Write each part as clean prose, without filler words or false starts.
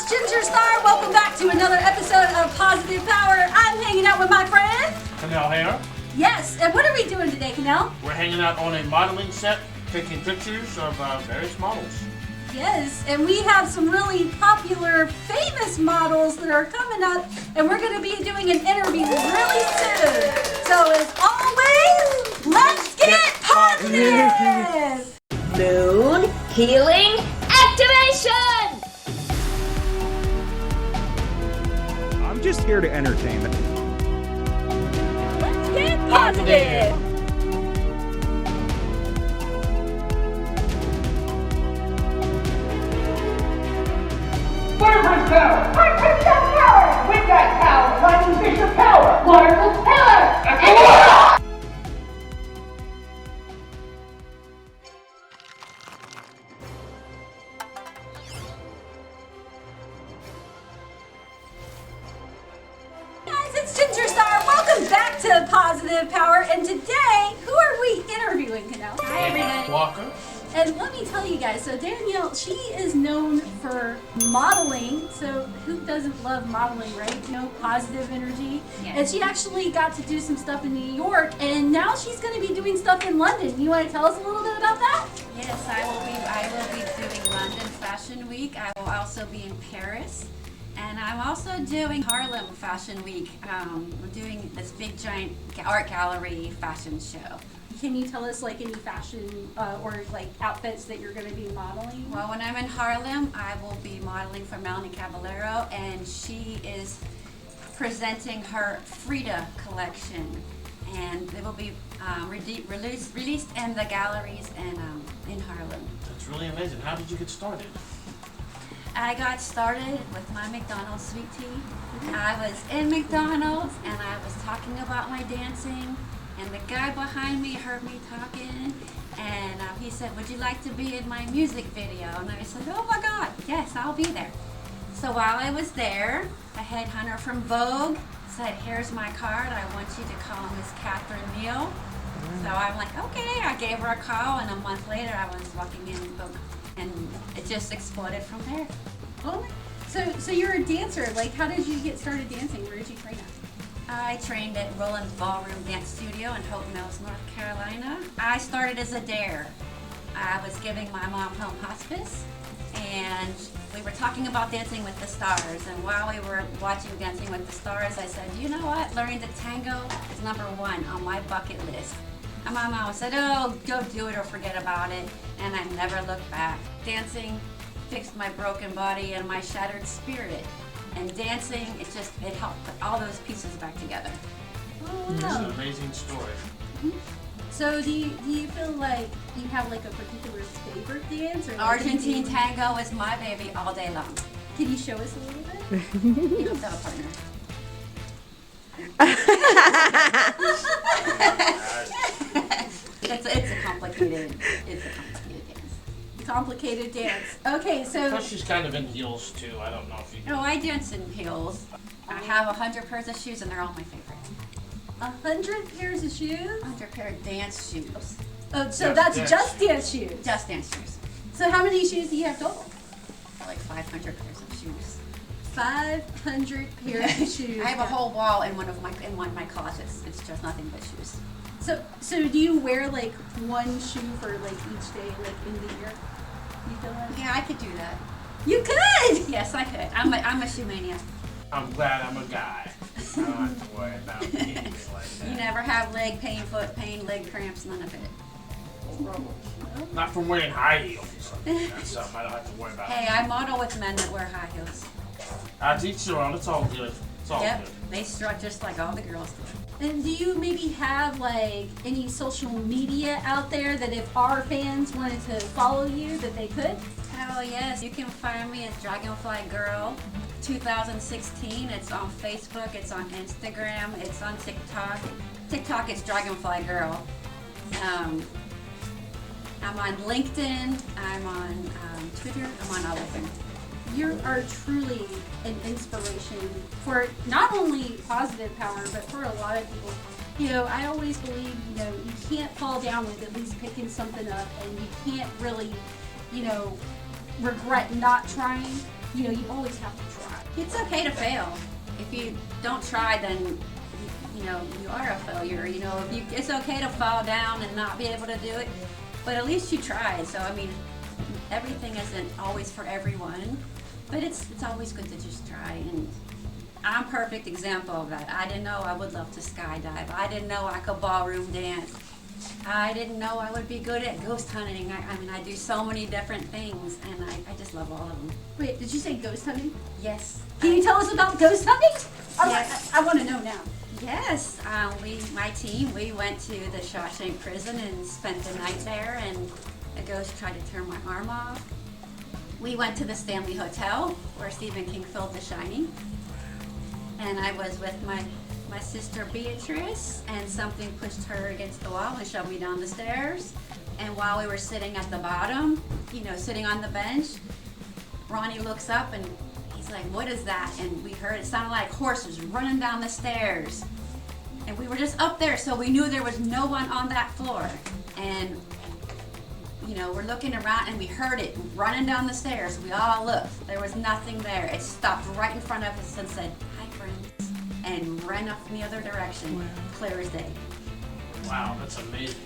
it's Ginger Star. Welcome back to another episode of Positive Power. I'm hanging out with my friend Kennell O'hair. Yes, and what are we doing today, Kennell? We're hanging out on a modeling set, taking pictures of various models. Yes, and we have some really popular, famous models that are coming up, and we're going to be doing an interview really soon. So as always, let's get positive! Moon Healing Activation! I'm just here to entertain them. Let's get positive! Fireproof power! Fireproof power! Wind guide power! Lightning fixture power! Waterproof power! Guys, it's Ginger Star. Welcome back to Positive Power, and today, who are we interviewing, Kennell? Hi, everybody. Walker. And let me tell you guys, so Danielle, she is known for modeling, so who doesn't love modeling, right? You know, positive energy. Yes. And she actually got to do some stuff in New York, and now she's going to be doing stuff in London. You want to tell us a little bit about that? Yes, I will be doing London Fashion Week. I will also be in Paris. And I'm also doing Harlem Fashion Week. We're doing this big giant art gallery fashion show. Can you tell us like any fashion or like outfits that you're going to be modeling? Well, when I'm in Harlem, I will be modeling for Melanie Caballero, and she is presenting her Frida collection. And it will be released in the galleries in Harlem. That's really amazing. How did you get started? I got started with my McDonald's sweet tea. I was in McDonald's and I was talking about my dancing, and the guy behind me heard me talking, and he said, "Would you like to be in my music video?" And I said, "Oh my God, yes, I'll be there." So while I was there, a headhunter from Vogue said, "Here's my card. I want you to call Miss Catherine Neal." So I'm like, okay. I gave her a call, and a month later I was walking in Vogue. And it just exploded from there. Oh, so you're a dancer. Like, how did you get started dancing? Where did you train at? I trained at Roland's Ballroom Dance Studio in Hope Mills, North Carolina. I started as a dare. I was giving my mom home hospice, and we were talking about Dancing with the Stars. And while we were watching Dancing with the Stars, I said, you know what? Learning the tango is #1 on my bucket list. And my mom said, "Oh, go do it or forget about it." And I never looked back. Dancing fixed my broken body and my shattered spirit. And dancing, it helped put all those pieces back together. Oh, It's wow. an amazing story. So do you feel like you have like a particular favorite dance? Or like Argentine anything? tango is my baby all day long. Can you show us a little bit? You don't have a partner. It's a complicated dance. Complicated dance. Okay, so Plus, she's kind of in heels too. I don't know if you. No, I dance in heels. I have 100 pairs of shoes, and they're all my favorite. 100 pairs of shoes? 100 pair of dance shoes. Oh, so Just that's dance just dance shoes. Just dance shoes. So how many shoes do you have total? Like 500 pairs of shoes. 500 pairs of shoes. I have a whole wall in one of my closets. It's just nothing but shoes. So do you wear like one shoe for like each day, like in the year? You feel like? Yeah, I could do that. You could! Yes, I could. I'm a shoe mania. I'm glad I'm a guy. I don't have to worry about things like that. You never have leg pain, foot pain, leg cramps, none of it. Not from wearing high heels. That's something I don't have to worry about. Hey, I model with men that wear high heels. I teach your own. It's all good. It's all Yep, good. they strut just like all the girls do. And do you maybe have like any social media out there that if our fans wanted to follow you that they could? Oh yes, you can find me at Dragonfly Girl 2016. It's on Facebook, it's on Instagram, it's on TikTok. TikTok is Dragonfly Girl. I'm on LinkedIn, I'm on Twitter, I'm on all of them. You are truly an inspiration for not only positive power, but for a lot of people. You know, I always believe, you know, you can't fall down with at least picking something up, and you can't really, you know, regret not trying. you always have to try. It's okay to fail. If you don't try, then you are a failure. It's okay to fall down and not be able to do it, but at least you tried. So I mean, everything isn't always for everyone, but it's always good to just try. And I'm a perfect example of that. I didn't know I would love to skydive. I didn't know I could ballroom dance. I didn't know I would be good at ghost hunting. I mean, I do so many different things, and I just love all of them. Wait, did you say ghost hunting? Yes. Can you tell us about ghost hunting? Yes. I want to know now. Yes, my team, we went to the Shawshank prison and spent the night there, and a ghost tried to turn my arm off. We went to the Stanley Hotel, where Stephen King filmed The Shining, and I was with my sister Beatrice, and something pushed her against the wall and shoved me down the stairs. And while we were sitting at the bottom, sitting on the bench, Ronnie looks up and he's like, "What is that?" And we heard it sounded like horses running down the stairs. And we were just up there, so we knew there was no one on that floor. And we're looking around and we heard it running down the stairs. We all looked. There was nothing there. It stopped right in front of us and said, "Hi, friends," and ran off in the other direction. Wow. Clear as day. Wow, that's amazing.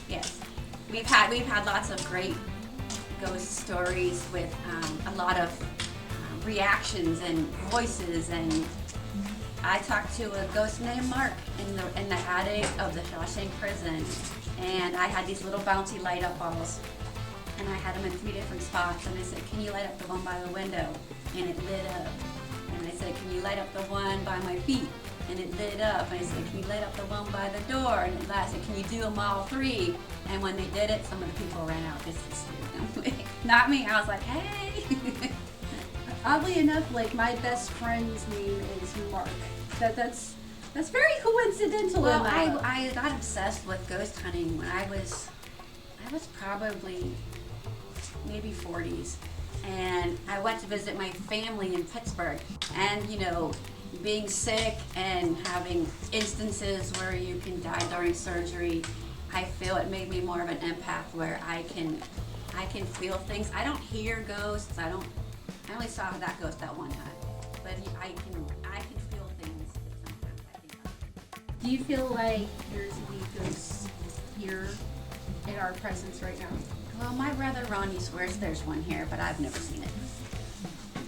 Yes. We've had lots of great ghost stories with a lot of reactions and voices, and I talked to a ghost named Mark in the attic of the Shawshank prison, and I had these little bouncy light up balls, and I had them in 3 different spots, and I said, "Can you light up the one by the window?" And it lit up. And I said, "Can you light up the one by my feet?" And it lit up. And I said, "Can you light up the one by the door?" And I said, "Can you do them all 3? And when they did it, some of the people ran out just to scare them. Not me. I was like, "Hey." Oddly enough, like my best friend's name is Mark. That's very coincidental. Well, I got obsessed with ghost hunting when I was probably maybe 40s, and I went to visit my family in Pittsburgh, and being sick and having instances where you can die during surgery, I feel it made me more of an empath where I can feel things. I don't hear ghosts. I only saw that ghost that one time, but I can feel things sometimes. I think about it. Do you feel like there's any ghosts here in our presence right now? Well, my brother Ronnie swears there's one here, but I've never seen it.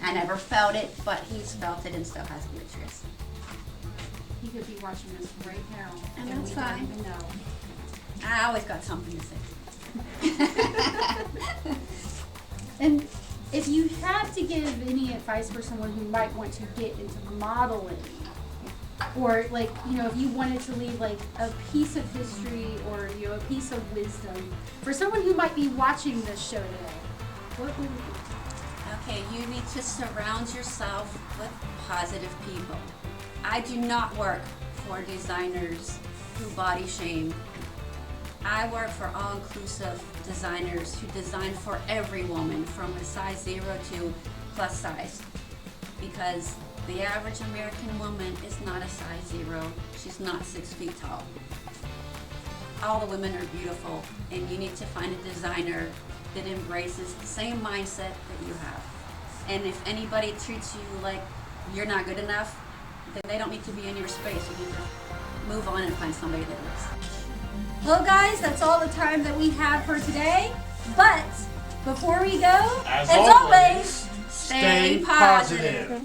I never felt it, but he's felt it and so has Beatrice. He could be watching us right now, And and that's we fine. don't even know. I always got something to say. And if you had to give any advice for someone who might want to get into modeling, or if you wanted to leave like a piece of history or a piece of wisdom for someone who might be watching this show today, what would it be? Okay, you need to surround yourself with positive people. I do not work for designers who body shame. I work for all-inclusive designers who design for every woman from a size 0 to plus size. Because the average American woman is not a size 0. She's not 6 feet tall. All the women are beautiful, and you need to find a designer that embraces the same mindset that you have. And if anybody treats you like you're not good enough, then they don't need to be in your space. You need to move on and find somebody that is. Well, guys, that's all the time that we have for today. But before we go, As as always, stay positive.